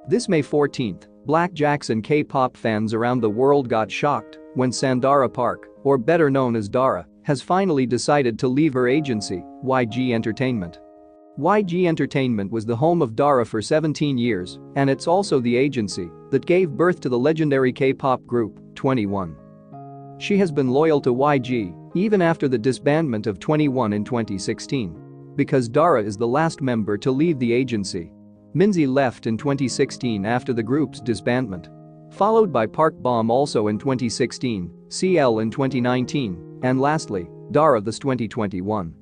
This May 14th, Blackjacks and K-pop fans around the world got shocked when Sandara Park, or better known as Dara, has finally decided to leave her agency, YG Entertainment. YG Entertainment was the home of Dara for 17 years, and it's also the agency that gave birth to the legendary K-pop group, 21. She has been loyal to YG even after the disbandment of 21 in 2016. Because Dara is the last member to leave the agency. Minzy left in 2016 after the group's disbandment. Followed by Park Bom also in 2016, CL in 2019, and lastly, Dara this 2021.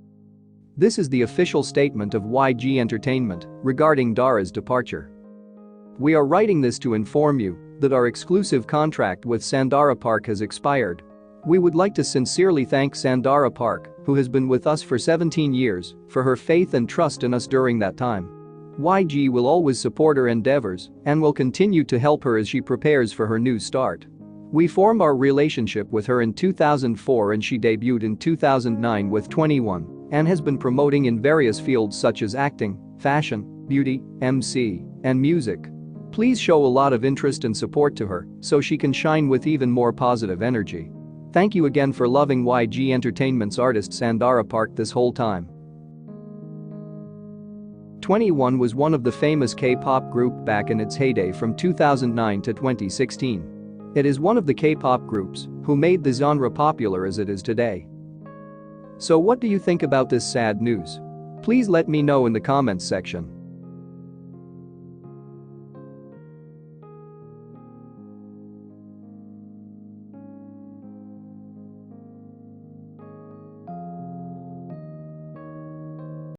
This is the official statement of YG Entertainment regarding Dara's departure. We are writing this to inform you that our exclusive contract with Sandara Park has expired. We would like to sincerely thank Sandara Park, who has been with us for 17 years, for her faith and trust in us during that time. YG will always support her endeavors and will continue to help her as she prepares for her new start. We formed our relationship with her in 2004 and she debuted in 2009 with 21 and has been promoting in various fields such as acting, fashion, beauty, MC, and music. Please show a lot of interest and support to her so she can shine with even more positive energy. Thank you again for loving YG Entertainment's artist Sandara Park this whole time. 21 was one of the famous K-pop group back in its heyday from 2009 to 2016. It is one of the K-pop groups who made the genre popular as it is today. So what do you think about this sad news? Please let me know in the comments section.